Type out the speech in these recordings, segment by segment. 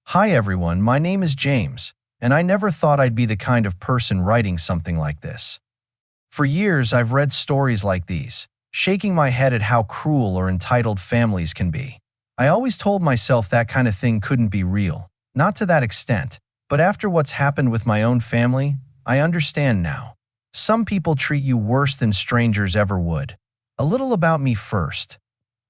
Hi everyone, my name is James, and I never thought I'd be the kind of person writing something like this. For years, I've read stories like these, shaking my head at how cruel or entitled families can be. I always told myself that kind of thing couldn't be real, not to that extent, but after what's happened with my own family, I understand now. Some people treat you worse than strangers ever would. A little about me first.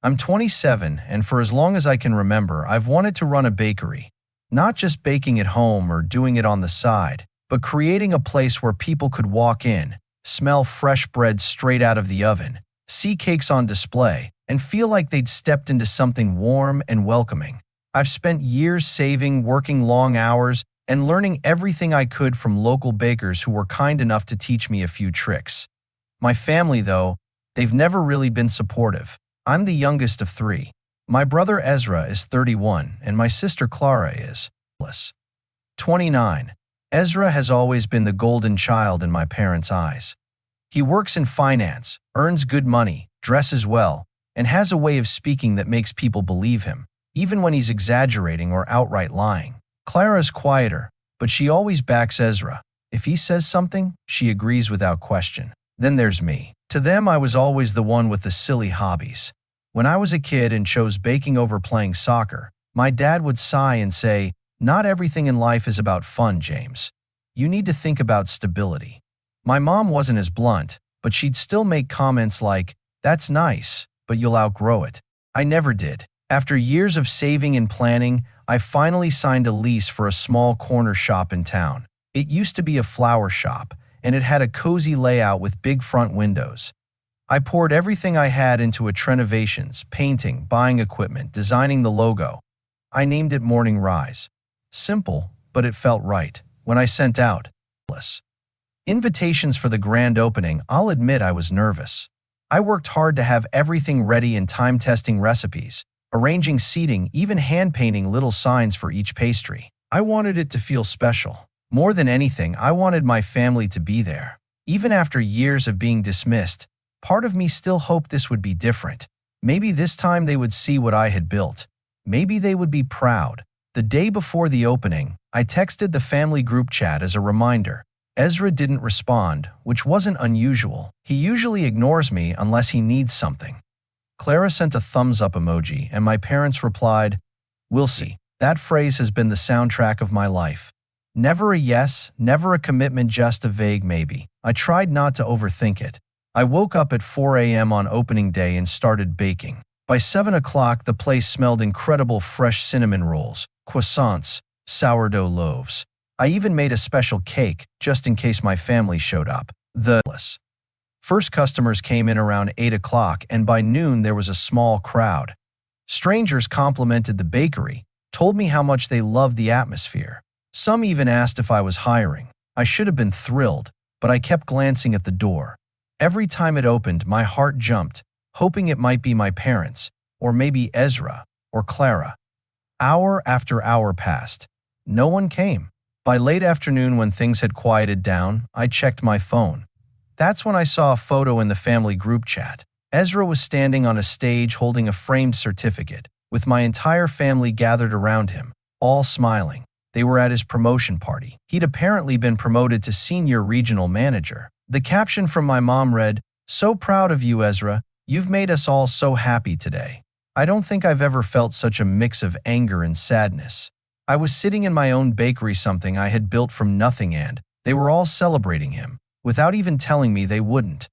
I'm 27, and for as long as I can remember, I've wanted to run a bakery. Not just baking at home or doing it on the side, but creating a place where people could walk in, smell fresh bread straight out of the oven, see cakes on display, and feel like they'd stepped into something warm and welcoming. I've spent years saving, working long hours, and learning everything I could from local bakers who were kind enough to teach me a few tricks. My family, though, they've never really been supportive. I'm the youngest of three. My brother Ezra is 31, and my sister Clara is 29. Ezra has always been the golden child in my parents' eyes. He works in finance, earns good money, dresses well, and has a way of speaking that makes people believe him, even when he's exaggerating or outright lying. Clara's quieter, but she always backs Ezra. If he says something, she agrees without question. Then there's me. To them, I was always the one with the silly hobbies. When I was a kid and chose baking over playing soccer, my dad would sigh and say, "Not everything in life is about fun, James. You need to think about stability." My mom wasn't as blunt, but she'd still make comments like, "That's nice, but you'll outgrow it." I never did. After years of saving and planning, I finally signed a lease for a small corner shop in town. It used to be a flower shop, and it had a cozy layout with big front windows. I poured everything I had into its renovations, painting, buying equipment, designing the logo. I named it Morning Rise. Simple, but it felt right. When I sent out invitations for the grand opening, I'll admit I was nervous. I worked hard to have everything ready and time-testing recipes, arranging seating, even hand-painting little signs for each pastry. I wanted it to feel special. More than anything, I wanted my family to be there. Even after years of being dismissed, part of me still hoped this would be different. Maybe this time they would see what I had built. Maybe they would be proud. The day before the opening, I texted the family group chat as a reminder. Ezra didn't respond, which wasn't unusual. He usually ignores me unless he needs something. Clara sent a thumbs-up emoji, and my parents replied, "We'll see." That phrase has been the soundtrack of my life. Never a yes, never a commitment, just a vague maybe. I tried not to overthink it. I woke up at 4 a.m. on opening day and started baking. By 7 o'clock, the place smelled incredible fresh cinnamon rolls, croissants, sourdough loaves. I even made a special cake, just in case my family showed up. The first customers came in around 8 o'clock, and by noon there was a small crowd. Strangers complimented the bakery, told me how much they loved the atmosphere. Some even asked if I was hiring. I should have been thrilled, but I kept glancing at the door. Every time it opened, my heart jumped, hoping it might be my parents, or maybe Ezra, or Clara. Hour after hour passed. No one came. By late afternoon, when things had quieted down, I checked my phone. That's when I saw a photo in the family group chat. Ezra was standing on a stage holding a framed certificate, with my entire family gathered around him, all smiling. They were at his promotion party. He'd apparently been promoted to senior regional manager. The caption from my mom read, "So proud of you, Ezra. You've made us all so happy today." I don't think I've ever felt such a mix of anger and sadness. I was sitting in my own bakery, something I had built from nothing, and they were all celebrating him, without even telling me they wouldn't.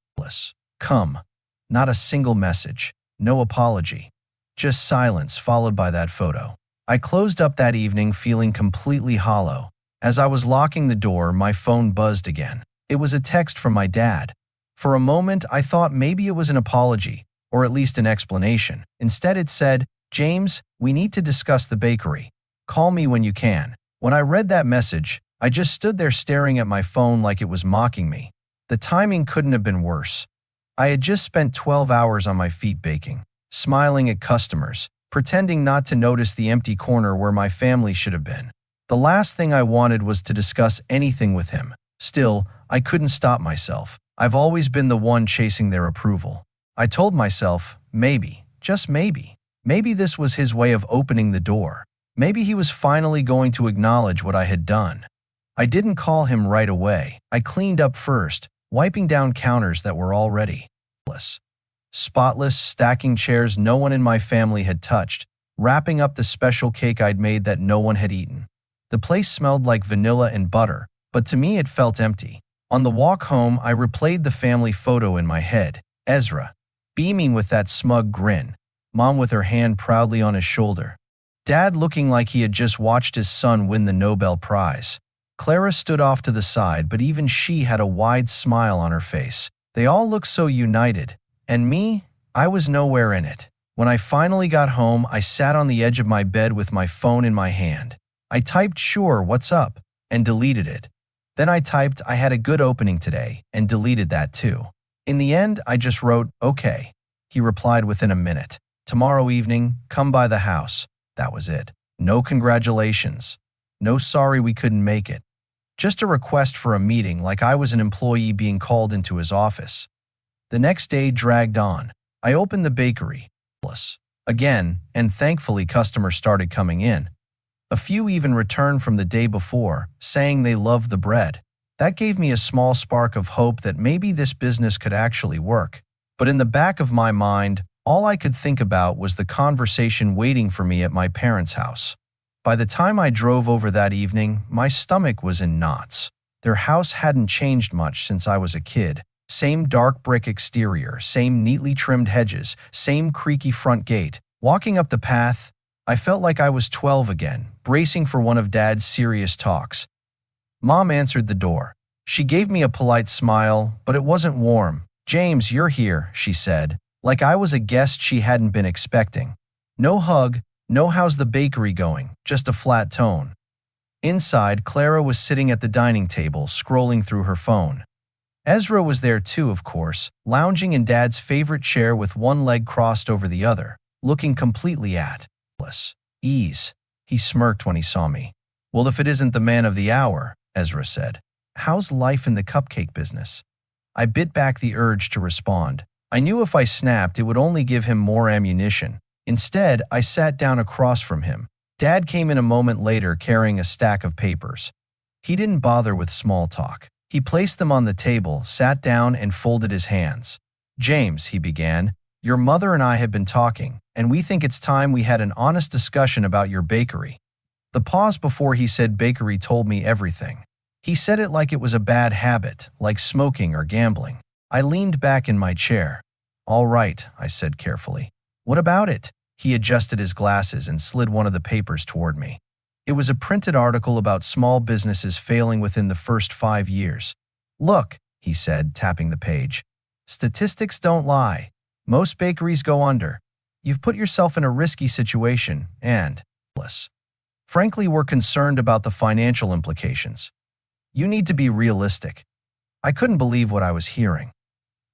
Come. Not a single message. No apology. Just silence followed by that photo. I closed up that evening feeling completely hollow. As I was locking the door, my phone buzzed again. It was a text from my dad. For a moment, I thought maybe it was an apology, or at least an explanation. Instead, it said, "James, we need to discuss the bakery. Call me when you can." When I read that message, I just stood there staring at my phone like it was mocking me. The timing couldn't have been worse. I had just spent 12 hours on my feet baking, smiling at customers, pretending not to notice the empty corner where my family should have been. The last thing I wanted was to discuss anything with him. Still, I couldn't stop myself. I've always been the one chasing their approval. I told myself, maybe, just maybe this was his way of opening the door. Maybe he was finally going to acknowledge what I had done. I didn't call him right away. I cleaned up first, wiping down counters that were already spotless, stacking chairs no one in my family had touched, wrapping up the special cake I'd made that no one had eaten. The place smelled like vanilla and butter, but to me it felt empty. On the walk home, I replayed the family photo in my head. Ezra, beaming with that smug grin. Mom with her hand proudly on his shoulder. Dad looking like he had just watched his son win the Nobel Prize. Clara stood off to the side, but even she had a wide smile on her face. They all looked so united. And me? I was nowhere in it. When I finally got home, I sat on the edge of my bed with my phone in my hand. I typed, "Sure, what's up?" and deleted it. Then I typed, "I had a good opening today," and deleted that too. In the end, I just wrote, "Okay." He replied within a minute. "Tomorrow evening, come by the house." That was it. No congratulations. No sorry we couldn't make it. Just a request for a meeting, like I was an employee being called into his office. The next day dragged on. I opened the bakery. Again, and thankfully customers started coming in. A few even returned from the day before, saying they loved the bread. That gave me a small spark of hope that maybe this business could actually work. But in the back of my mind, all I could think about was the conversation waiting for me at my parents' house. By the time I drove over that evening, my stomach was in knots. Their house hadn't changed much since I was a kid. Same dark brick exterior, same neatly trimmed hedges, same creaky front gate. Walking up the path, I felt like I was 12 again, bracing for one of Dad's serious talks. Mom answered the door. She gave me a polite smile, but it wasn't warm. "James, you're here," she said, like I was a guest she hadn't been expecting. No hug, no "how's the bakery going," just a flat tone. Inside, Clara was sitting at the dining table, scrolling through her phone. Ezra was there too, of course, lounging in Dad's favorite chair with one leg crossed over the other, looking completely at ease. He smirked when he saw me. "Well, if it isn't the man of the hour," Ezra said. "How's life in the cupcake business?" I bit back the urge to respond. I knew if I snapped, it would only give him more ammunition. Instead, I sat down across from him. Dad came in a moment later carrying a stack of papers. He didn't bother with small talk. He placed them on the table, sat down, and folded his hands. "James," he began, "your mother and I have been talking, and we think it's time we had an honest discussion about your bakery." The pause before he said bakery told me everything. He said it like it was a bad habit, like smoking or gambling. I leaned back in my chair. "All right," I said carefully. "What about it?" He adjusted his glasses and slid one of the papers toward me. It was a printed article about small businesses failing within the first 5 years. "Look," he said, tapping the page. "Statistics don't lie. Most bakeries go under. You've put yourself in a risky situation, and, frankly, we're concerned about the financial implications. You need to be realistic." I couldn't believe what I was hearing.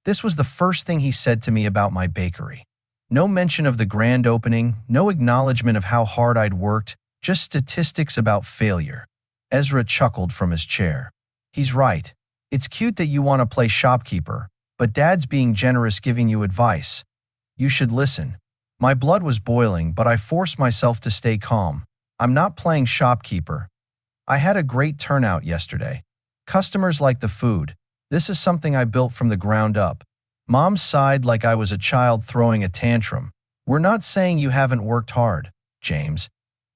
This was the first thing he said to me about my bakery. No mention of the grand opening, no acknowledgement of how hard I'd worked, just statistics about failure. Ezra chuckled from his chair. "He's right. It's cute that you want to play shopkeeper, but Dad's being generous giving you advice. You should listen." My blood was boiling, but I forced myself to stay calm. "I'm not playing shopkeeper. I had a great turnout yesterday. Customers like the food. This is something I built from the ground up." Mom sighed like I was a child throwing a tantrum. "We're not saying you haven't worked hard, James.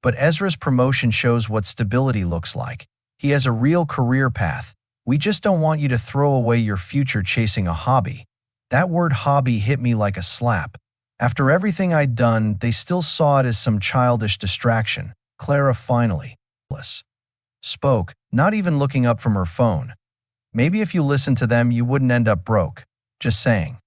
But Ezra's promotion shows what stability looks like. He has a real career path. We just don't want you to throw away your future chasing a hobby." That word hobby hit me like a slap. After everything I'd done, they still saw it as some childish distraction. Clara finally spoke, not even looking up from her phone. "Maybe if you listened to them, you wouldn't end up broke. Just saying."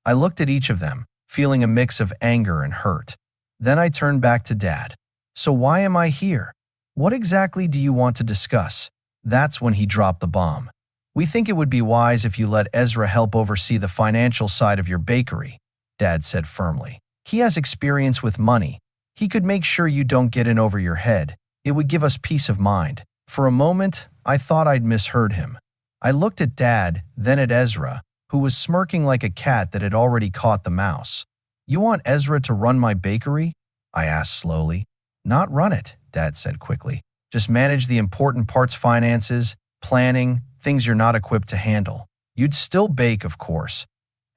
I looked at each of them, feeling a mix of anger and hurt. Then I turned back to Dad. "So why am I here? What exactly do you want to discuss?" That's when he dropped the bomb. "We think it would be wise if you let Ezra help oversee the financial side of your bakery," Dad said firmly. "He has experience with money. He could make sure you don't get in over your head. It would give us peace of mind." For a moment, I thought I'd misheard him. I looked at Dad, then at Ezra, who was smirking like a cat that had already caught the mouse. "You want Ezra to run my bakery?" I asked slowly. Not run it, Dad said quickly. Just manage the important parts, finances, planning, things you're not equipped to handle. You'd still bake, of course.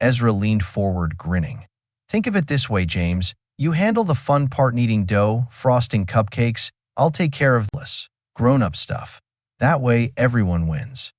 Ezra leaned forward, grinning. Think of it this way, James. You handle the fun part, kneading dough, frosting cupcakes. I'll take care of this grown-up stuff. That way, everyone wins.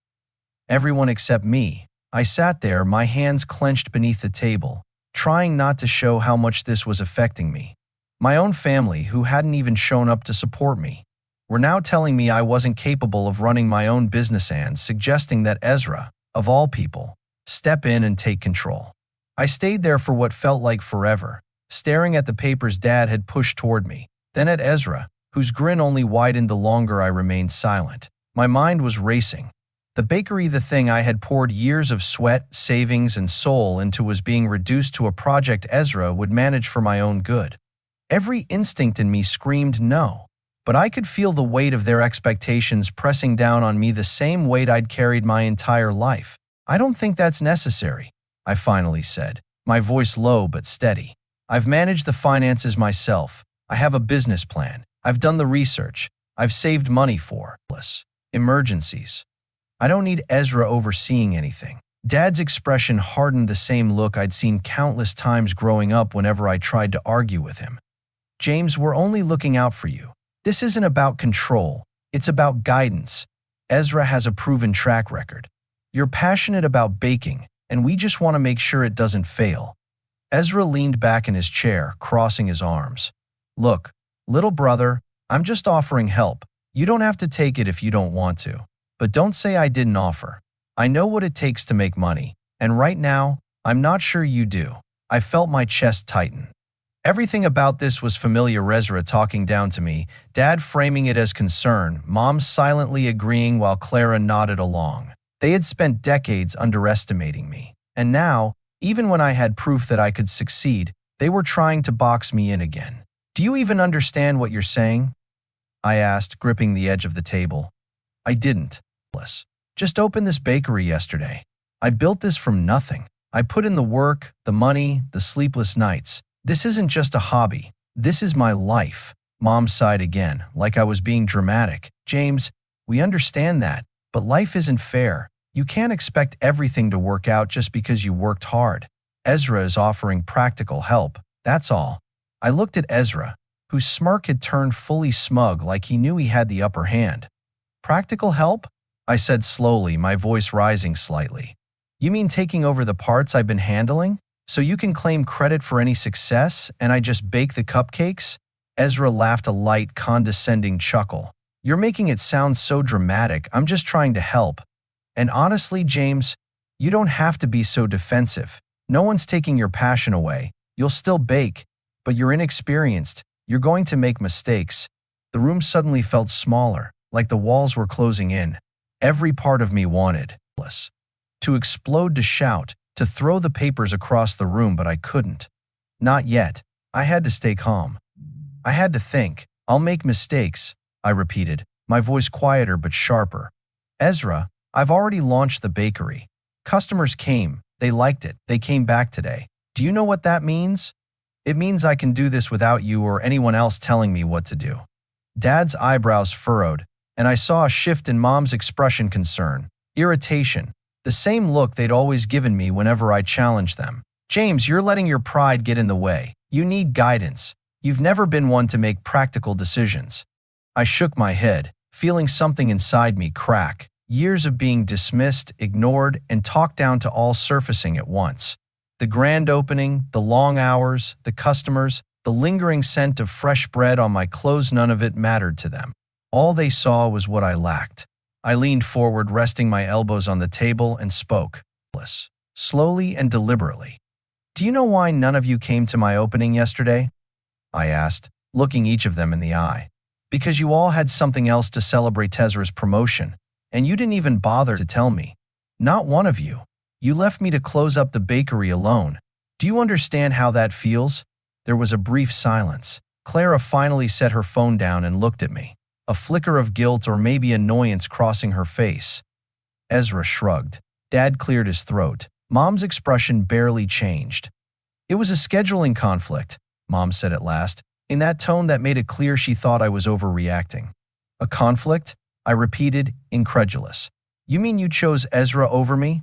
Everyone except me. I sat there, my hands clenched beneath the table, trying not to show how much this was affecting me. My own family, who hadn't even shown up to support me, were now telling me I wasn't capable of running my own business and suggesting that Ezra, of all people, step in and take control. I stayed there for what felt like forever, staring at the papers Dad had pushed toward me, then at Ezra, whose grin only widened the longer I remained silent. My mind was racing. The bakery, the thing I had poured years of sweat, savings, and soul into, was being reduced to a project Ezra would manage for my own good. Every instinct in me screamed no, but I could feel the weight of their expectations pressing down on me, the same weight I'd carried my entire life. I don't think that's necessary, I finally said, my voice low but steady. I've managed the finances myself. I have a business plan. I've done the research. I've saved money for emergencies. I don't need Ezra overseeing anything. Dad's expression hardened, the same look I'd seen countless times growing up whenever I tried to argue with him. James, we're only looking out for you. This isn't about control. It's about guidance. Ezra has a proven track record. You're passionate about baking, and we just want to make sure it doesn't fail. Ezra leaned back in his chair, crossing his arms. Look, little brother, I'm just offering help. You don't have to take it if you don't want to. But don't say I didn't offer. I know what it takes to make money, and right now, I'm not sure you do. I felt my chest tighten. Everything about this was familiar. Ezra talking down to me, Dad framing it as concern, Mom silently agreeing while Clara nodded along. They had spent decades underestimating me, and now, even when I had proof that I could succeed, they were trying to box me in again. Do you even understand what you're saying? I asked, gripping the edge of the table. I didn't. Just opened this bakery yesterday. I built this from nothing. I put in the work, the money, the sleepless nights. This isn't just a hobby. This is my life. Mom sighed again, like I was being dramatic. James, we understand that, but life isn't fair. You can't expect everything to work out just because you worked hard. Ezra is offering practical help, that's all. I looked at Ezra, whose smirk had turned fully smug, like he knew he had the upper hand. Practical help? I said slowly, my voice rising slightly. You mean taking over the parts I've been handling? So you can claim credit for any success, and I just bake the cupcakes? Ezra laughed, a light, condescending chuckle. You're making it sound so dramatic. I'm just trying to help. And honestly, James, you don't have to be so defensive. No one's taking your passion away. You'll still bake, but you're inexperienced. You're going to make mistakes. The room suddenly felt smaller, like the walls were closing in. Every part of me wanted to explode, to shout, to throw the papers across the room, but I couldn't. Not yet. I had to stay calm. I had to think. I'll make mistakes, I repeated, my voice quieter but sharper. Ezra, I've already launched the bakery. Customers came. They liked it. They came back today. Do you know what that means? It means I can do this without you or anyone else telling me what to do. Dad's eyebrows furrowed, and I saw a shift in Mom's expression: concern, irritation, the same look they'd always given me whenever I challenged them. James, you're letting your pride get in the way. You need guidance. You've never been one to make practical decisions. I shook my head, feeling something inside me crack. Years of being dismissed, ignored, and talked down to all surfacing at once. The grand opening, the long hours, the customers, the lingering scent of fresh bread on my clothes, none of it mattered to them. All they saw was what I lacked. I leaned forward, resting my elbows on the table, and spoke, slowly and deliberately. Do you know why none of you came to my opening yesterday? I asked, looking each of them in the eye. Because you all had something else to celebrate Ezra's promotion, and you didn't even bother to tell me. Not one of you. You left me to close up the bakery alone. Do you understand how that feels? There was a brief silence. Clara finally set her phone down and looked at me, a flicker of guilt or maybe annoyance crossing her face. Ezra shrugged. Dad cleared his throat. Mom's expression barely changed. It was a scheduling conflict, Mom said at last. in that tone that made it clear she thought I was overreacting. A conflict? I repeated, incredulous. You mean you chose Ezra over me?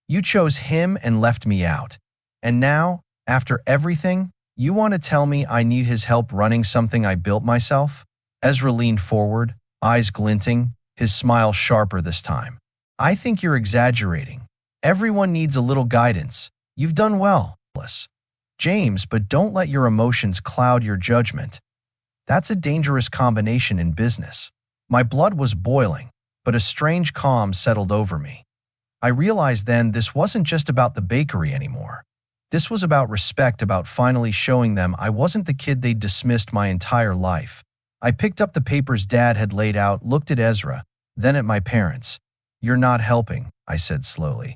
You chose him and left me out. And now, after everything, you want to tell me I need his help running something I built myself? Ezra leaned forward, eyes glinting, his smile sharper this time. I think you're exaggerating. Everyone needs a little guidance. You've done well, James, but don't let your emotions cloud your judgment. That's a dangerous combination in business. My blood was boiling, but a strange calm settled over me. I realized then this wasn't just about the bakery anymore. This was about respect, about finally showing them I wasn't the kid they'd dismissed my entire life. I picked up the papers Dad had laid out, looked at Ezra, then at my parents. You're not helping, I said slowly.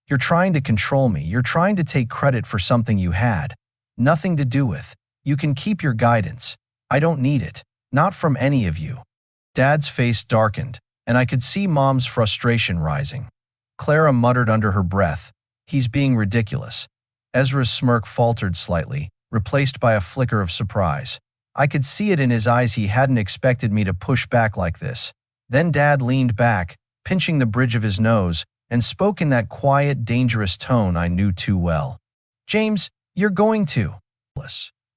You're trying to control me. You're trying to take credit for something you had nothing to do with. You can keep your guidance. I don't need it. Not from any of you. Dad's face darkened, and I could see Mom's frustration rising. Clara muttered under her breath, "He's being ridiculous." Ezra's smirk faltered slightly, replaced by a flicker of surprise. I could see it in his eyes. He hadn't expected me to push back like this. Then Dad leaned back, pinching the bridge of his nose, and spoke in that quiet, dangerous tone I knew too well. James, you're going to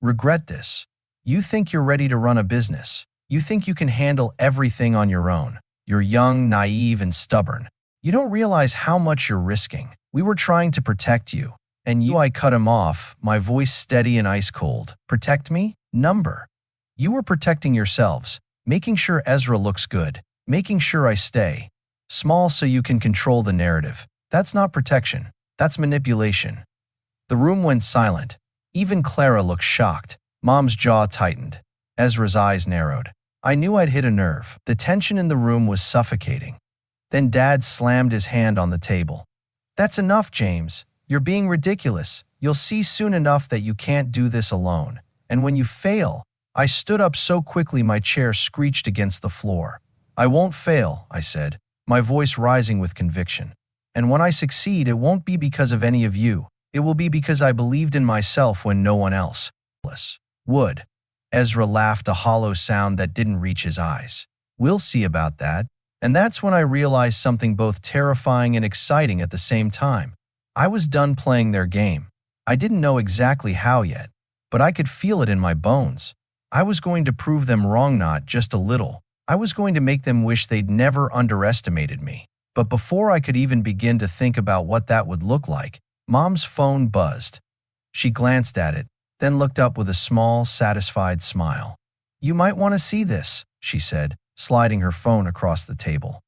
regret this. You think you're ready to run a business. You think you can handle everything on your own. You're young, naive, and stubborn. You don't realize how much you're risking. We were trying to protect you. And I cut him off, my voice steady and ice cold. Protect me? Number. You were protecting yourselves, making sure Ezra looks good, making sure I stay small so you can control the narrative. That's not protection. That's manipulation. The room went silent. Even Clara looked shocked. Mom's jaw tightened. Ezra's eyes narrowed. I knew I'd hit a nerve. The tension in the room was suffocating. Then Dad slammed his hand on the table. That's enough, James. You're being ridiculous. You'll see soon enough that you can't do this alone. And when you fail, I stood up so quickly my chair screeched against the floor. I won't fail, I said, my voice rising with conviction. And when I succeed, it won't be because of any of you. It will be because I believed in myself when no one else would. Ezra laughed, a hollow sound that didn't reach his eyes. We'll see about that. And that's when I realized something both terrifying and exciting at the same time. I was done playing their game. I didn't know exactly how yet, but I could feel it in my bones. I was going to prove them wrong, not just a little. I was going to make them wish they'd never underestimated me. But before I could even begin to think about what that would look like, Mom's phone buzzed. She glanced at it, then looked up with a small, satisfied smile. You might want to see this, she said, sliding her phone across the table.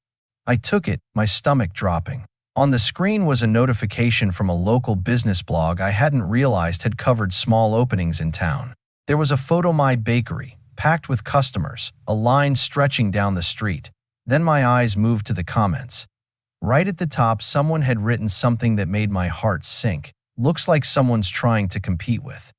I took it, my stomach dropping. On the screen was a notification from a local business blog I hadn't realized had covered small openings in town. There was a photo of my bakery, packed with customers, a line stretching down the street. Then my eyes moved to the comments. Right at the top, someone had written something that made my heart sink. Looks like someone's trying to compete with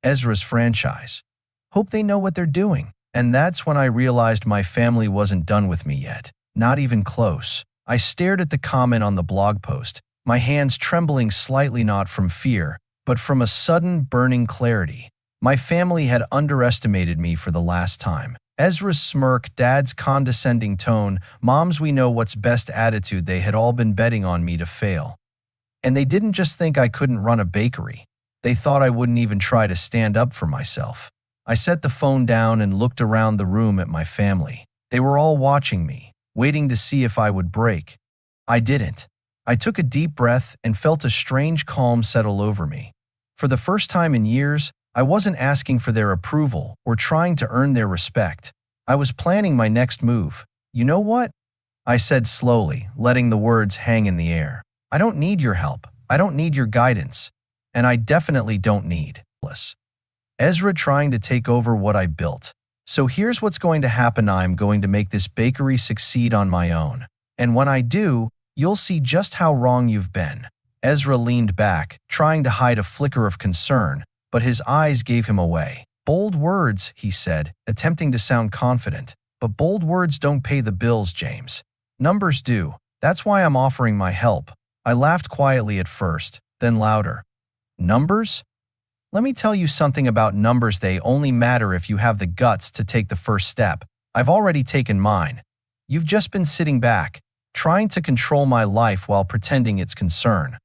Ezra's franchise. Hope they know what they're doing. And that's when I realized my family wasn't done with me yet. Not even close. I stared at the comment on the blog post, my hands trembling slightly, not from fear, but from a sudden burning clarity. My family had underestimated me for the last time. Ezra's smirk, Dad's condescending tone, Mom's we know what's best attitude, they had all been betting on me to fail. And they didn't just think I couldn't run a bakery. They thought I wouldn't even try to stand up for myself. I set the phone down and looked around the room at my family. They were all watching me, waiting to see if I would break. I didn't. I took a deep breath and felt a strange calm settle over me. For the first time in years, I wasn't asking for their approval or trying to earn their respect. I was planning my next move. You know what? I said slowly, letting the words hang in the air. I don't need your help. I don't need your guidance. And I definitely don't need Ezra trying to take over what I built. So here's what's going to happen. I'm going to make this bakery succeed on my own. And when I do, you'll see just how wrong you've been. Ezra leaned back, trying to hide a flicker of concern, but his eyes gave him away. Bold words, he said, attempting to sound confident. But bold words don't pay the bills, James. Numbers do. That's why I'm offering my help. I laughed quietly at first, then louder. Numbers? Let me tell you something about numbers. They only matter if you have the guts to take the first step. I've already taken mine. You've just been sitting back, trying to control my life while pretending it's concern.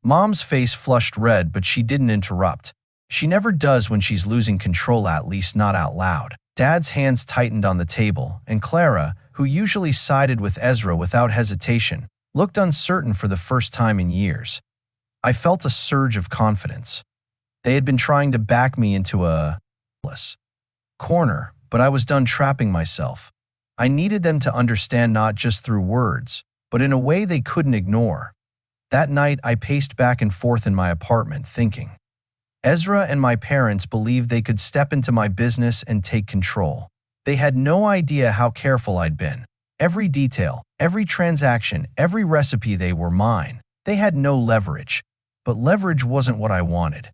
Mom's face flushed red, but she didn't interrupt. She never does when she's losing control, at least not out loud. Dad's hands tightened on the table, and Clara, who usually sided with Ezra without hesitation, looked uncertain for the first time in years. I felt a surge of confidence. They had been trying to back me into a corner, but I was done trapping myself. I needed them to understand, not just through words, but in a way they couldn't ignore. That night, I paced back and forth in my apartment, thinking. Ezra and my parents believed they could step into my business and take control. They had no idea how careful I'd been. Every detail, every transaction, every recipe, they were mine. They had no leverage. But leverage wasn't what I wanted.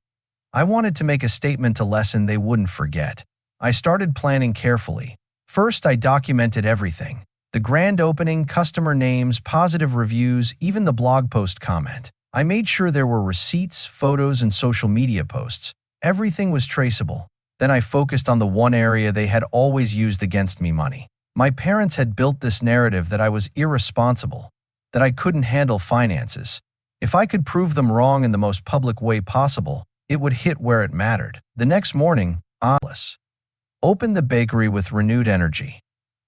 I wanted to make a statement, a lesson they wouldn't forget. I started planning carefully. First, I documented everything. The grand opening, customer names, positive reviews, even the blog post comment. I made sure there were receipts, photos, and social media posts. Everything was traceable. Then I focused on the one area they had always used against me: money. My parents had built this narrative that I was irresponsible, that I couldn't handle finances. If I could prove them wrong in the most public way possible, it would hit where it mattered. The next morning, I opened the bakery with renewed energy.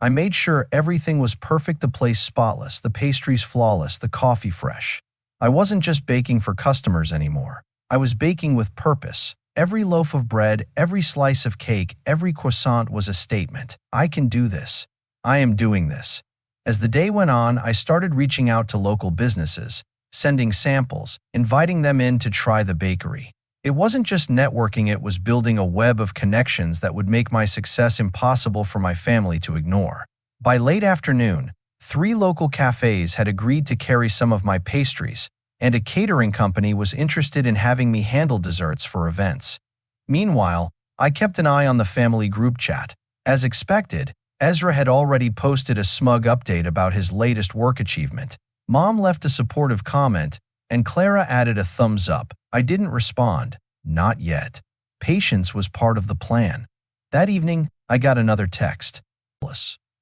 I made sure everything was perfect, the place spotless, the pastries flawless, the coffee fresh. I wasn't just baking for customers anymore. I was baking with purpose. Every loaf of bread, every slice of cake, every croissant was a statement. I can do this. I am doing this. As the day went on, I started reaching out to local businesses, sending samples, inviting them in to try the bakery. It wasn't just networking, it was building a web of connections that would make my success impossible for my family to ignore. By late afternoon, 3 local cafes had agreed to carry some of my pastries, and a catering company was interested in having me handle desserts for events. Meanwhile, I kept an eye on the family group chat. As expected, Ezra had already posted a smug update about his latest work achievement. Mom left a supportive comment, and Clara added a thumbs up. I didn't respond. Not yet. Patience was part of the plan. That evening, I got another text.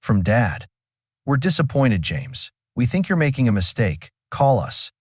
From Dad. We're disappointed, James. We think you're making a mistake. Call us.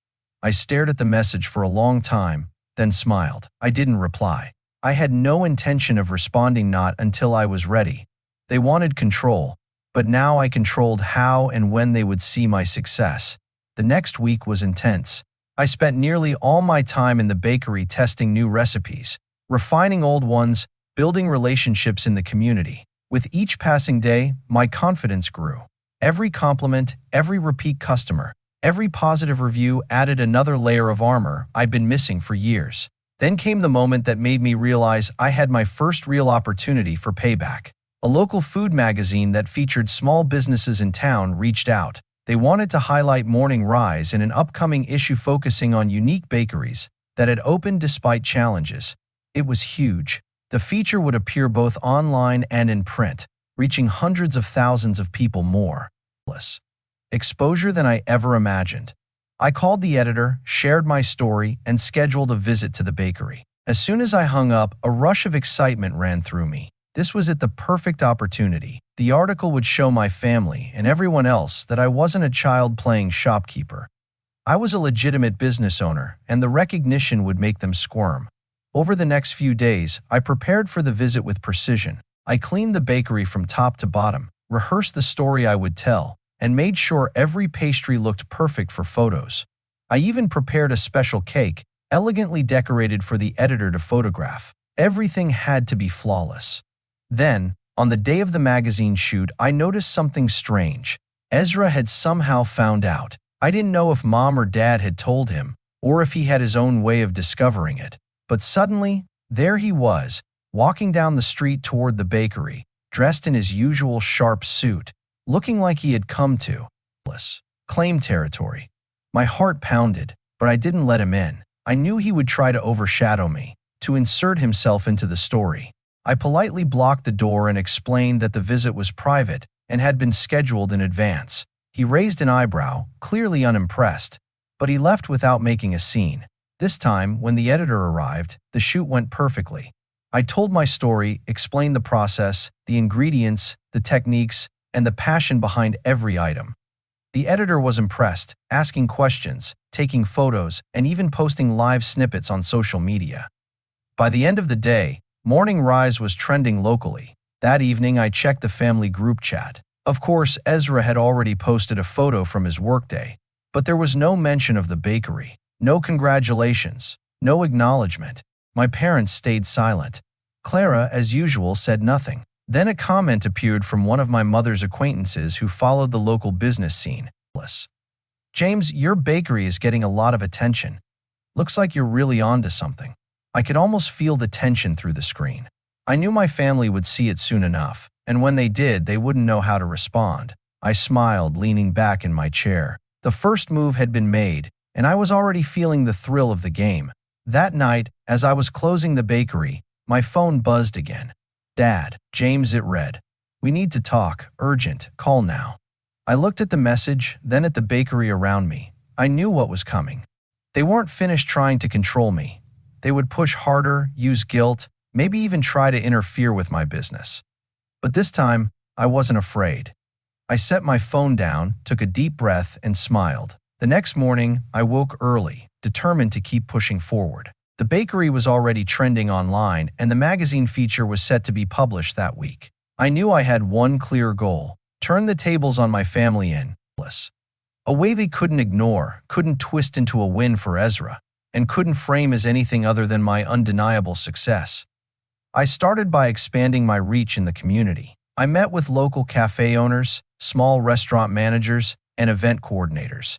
I stared at the message for a long time, then smiled. I didn't reply. I had no intention of responding, not until I was ready. They wanted control, but now I controlled how and when they would see my success. The next week was intense. I spent nearly all my time in the bakery testing new recipes, refining old ones, building relationships in the community. With each passing day, my confidence grew. Every compliment, every repeat customer, every positive review added another layer of armor I'd been missing for years. Then came the moment that made me realize I had my first real opportunity for payback. A local food magazine that featured small businesses in town reached out. They wanted to highlight Morning Rise in an upcoming issue focusing on unique bakeries that had opened despite challenges. It was huge. The feature would appear both online and in print, reaching hundreds of thousands of people more. Exposure than I ever imagined. I called the editor, shared my story, and scheduled a visit to the bakery. As soon as I hung up, a rush of excitement ran through me. This was the perfect opportunity. The article would show my family and everyone else that I wasn't a child playing shopkeeper. I was a legitimate business owner, and the recognition would make them squirm. Over the next few days, I prepared for the visit with precision. I cleaned the bakery from top to bottom, rehearsed the story I would tell, and made sure every pastry looked perfect for photos. I even prepared a special cake, elegantly decorated for the editor to photograph. Everything had to be flawless. Then, on the day of the magazine shoot, I noticed something strange. Ezra had somehow found out. I didn't know if Mom or Dad had told him, or if he had his own way of discovering it. But suddenly, there he was, walking down the street toward the bakery, dressed in his usual sharp suit, looking like he had come to claim territory. My heart pounded, but I didn't let him in. I knew he would try to overshadow me, to insert himself into the story. I politely blocked the door and explained that the visit was private and had been scheduled in advance. He raised an eyebrow, clearly unimpressed, but he left without making a scene. This time, when the editor arrived, the shoot went perfectly. I told my story, explained the process, the ingredients, the techniques, and the passion behind every item. The editor was impressed, asking questions, taking photos, and even posting live snippets on social media. By the end of the day, Morning Rise was trending locally. That evening, I checked the family group chat. Of course, Ezra had already posted a photo from his workday, but there was no mention of the bakery. No congratulations, no acknowledgement. My parents stayed silent. Clara, as usual, said nothing. Then a comment appeared from one of my mother's acquaintances who followed the local business scene. "James, your bakery is getting a lot of attention. Looks like you're really onto something." I could almost feel the tension through the screen. I knew my family would see it soon enough, and when they did, they wouldn't know how to respond. I smiled, leaning back in my chair. The first move had been made, and I was already feeling the thrill of the game. That night, as I was closing the bakery, my phone buzzed again. "Dad, James," it read. "We need to talk, urgent, call now." I looked at the message, then at the bakery around me. I knew what was coming. They weren't finished trying to control me. They would push harder, use guilt, maybe even try to interfere with my business. But this time, I wasn't afraid. I set my phone down, took a deep breath, and smiled. The next morning, I woke early, determined to keep pushing forward. The bakery was already trending online, and the magazine feature was set to be published that week. I knew I had one clear goal: turn the tables on my family in a way they couldn't ignore, couldn't twist into a win for Ezra, and couldn't frame as anything other than my undeniable success. I started by expanding my reach in the community. I met with local cafe owners, small restaurant managers, and event coordinators.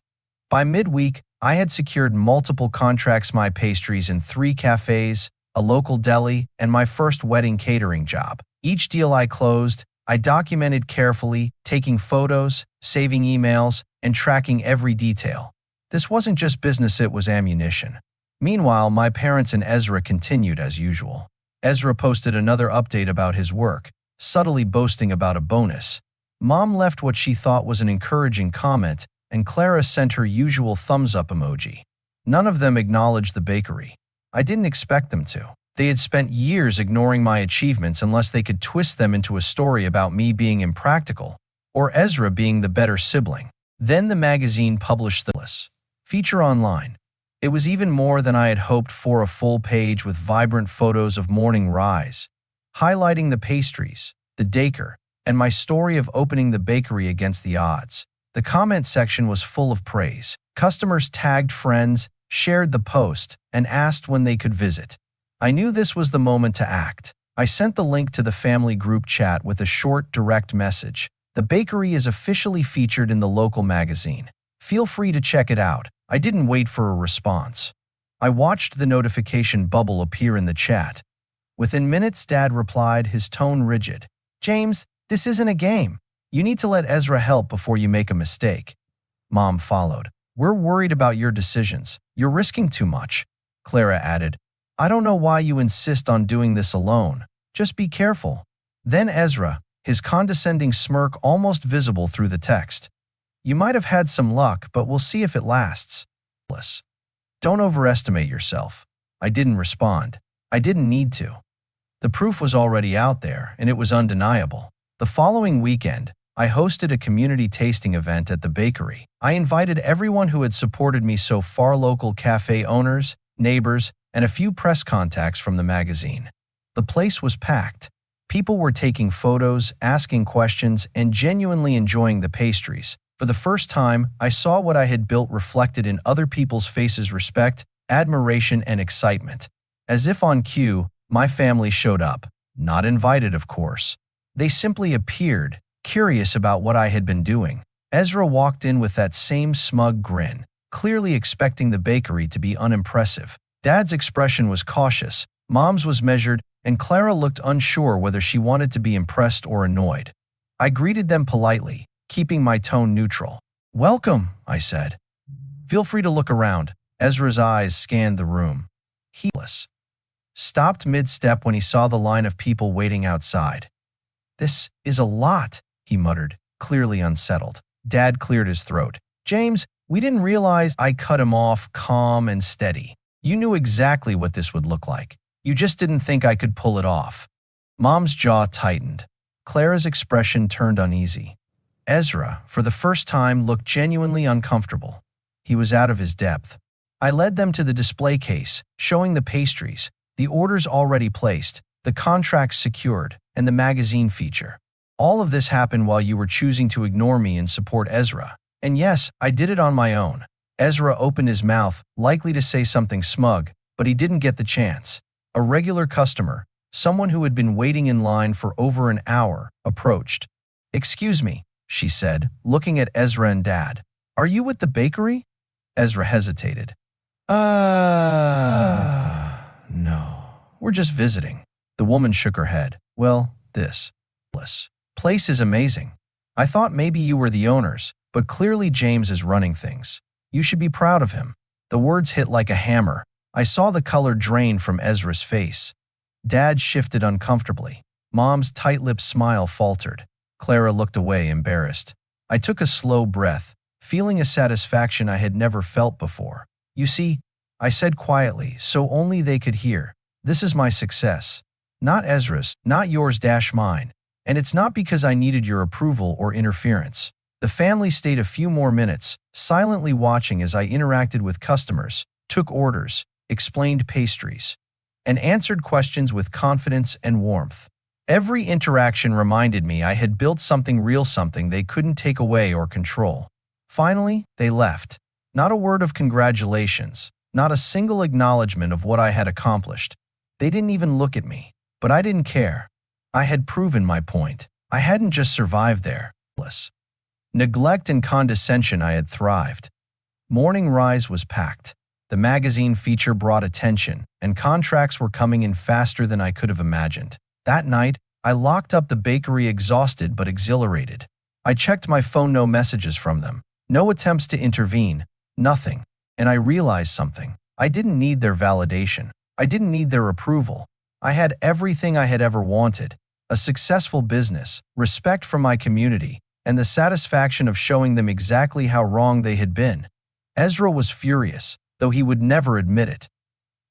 By midweek, I had secured multiple contracts, my pastries in 3 cafes, a local deli, and my first wedding catering job. Each deal I closed, I documented carefully, taking photos, saving emails, and tracking every detail. This wasn't just business, it was ammunition. Meanwhile, my parents and Ezra continued as usual. Ezra posted another update about his work, subtly boasting about a bonus. Mom left what she thought was an encouraging comment, and Clara sent her usual thumbs-up emoji. None of them acknowledged the bakery. I didn't expect them to. They had spent years ignoring my achievements unless they could twist them into a story about me being impractical, or Ezra being the better sibling. Then the magazine published the feature online. It was even more than I had hoped for: a full page with vibrant photos of Morning Rise, highlighting the pastries, the decor, and my story of opening the bakery against the odds. The comment section was full of praise. Customers tagged friends, shared the post, and asked when they could visit. I knew this was the moment to act. I sent the link to the family group chat with a short, direct message. "The bakery is officially featured in the local magazine. Feel free to check it out." I didn't wait for a response. I watched the notification bubble appear in the chat. Within minutes, Dad replied, his tone rigid. "James, this isn't a game. You need to let Ezra help before you make a mistake." Mom followed. "We're worried about your decisions. You're risking too much." Clara added, "I don't know why you insist on doing this alone. Just be careful." Then Ezra, his condescending smirk almost visible through the text. "You might have had some luck, but we'll see if it lasts. Don't overestimate yourself." I didn't respond. I didn't need to. The proof was already out there, and it was undeniable. The following weekend, I hosted a community tasting event at the bakery. I invited everyone who had supported me so far: local cafe owners, neighbors, and a few press contacts from the magazine. The place was packed. People were taking photos, asking questions, and genuinely enjoying the pastries. For the first time, I saw what I had built reflected in other people's faces: respect, admiration, and excitement. As if on cue, my family showed up. Not invited, of course. They simply appeared, curious about what I had been doing. Ezra walked in with that same smug grin, clearly expecting the bakery to be unimpressive. Dad's expression was cautious, Mom's was measured, and Clara looked unsure whether she wanted to be impressed or annoyed. I greeted them politely, keeping my tone neutral. "Welcome," I said. "Feel free to look around." Ezra's eyes scanned the room. He stopped mid-step when he saw the line of people waiting outside. "This is a lot," he muttered, clearly unsettled. Dad cleared his throat. "James, we didn't realize." I cut him off, calm and steady. You knew exactly what this would look like. You just didn't think I could pull it off." Mom's jaw tightened. Clara's expression turned uneasy. Ezra, for the first time, looked genuinely uncomfortable. He was out of his depth. I led them to the display case, showing the pastries, the orders already placed, the contracts secured, and the magazine feature. All of this happened while you were choosing to ignore me and support Ezra. And yes, I did it on my own. Ezra opened his mouth, likely to say something smug, but he didn't get the chance. A regular customer, someone who had been waiting in line for over an hour, approached. "Excuse me," she said, looking at Ezra and Dad. "Are you with the bakery?" Ezra hesitated. No. We're just visiting." The woman shook her head. "Well, this place is amazing. I thought maybe you were the owners, but clearly James is running things. You should be proud of him." The words hit like a hammer. I saw the color drain from Ezra's face. Dad shifted uncomfortably. Mom's tight-lipped smile faltered. Clara looked away, embarrassed. I took a slow breath, feeling a satisfaction I had never felt before. "You see," I said quietly, so only they could hear, "this is my success. Not Ezra's, not yours, mine. And it's not because I needed your approval or interference." The family stayed a few more minutes, silently watching as I interacted with customers, took orders, explained pastries, and answered questions with confidence and warmth. Every interaction reminded me I had built something real, something they couldn't take away or control. Finally, they left. Not a word of congratulations, not a single acknowledgement of what I had accomplished. They didn't even look at me, but I didn't care. I had proven my point. I hadn't just survived there. Neglect and condescension, I had thrived. Morning Rise was packed. The magazine feature brought attention, and contracts were coming in faster than I could have imagined. That night, I locked up the bakery exhausted but exhilarated. I checked my phone, no messages from them. No attempts to intervene, nothing. And I realized something. I didn't need their validation. I didn't need their approval. I had everything I had ever wanted. A successful business, respect from my community, and the satisfaction of showing them exactly how wrong they had been. Ezra was furious, though he would never admit it.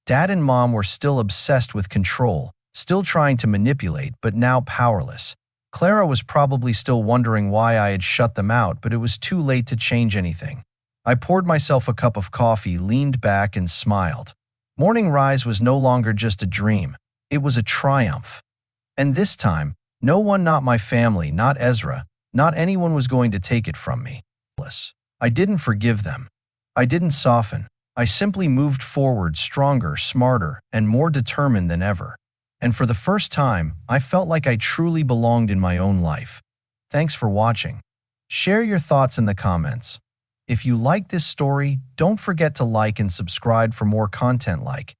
Dad and Mom were still obsessed with control, still trying to manipulate, but now powerless. Clara was probably still wondering why I had shut them out, but it was too late to change anything. I poured myself a cup of coffee, leaned back, and smiled. Morning Rise was no longer just a dream. It was a triumph. And this time, no one, not my family, not Ezra, not anyone, was going to take it from me. I didn't forgive them. I didn't soften. I simply moved forward, stronger, smarter, and more determined than ever. And for the first time, I felt like I truly belonged in my own life. Thanks for watching. Share your thoughts in the comments. If you like this story, don't forget to like and subscribe for more content like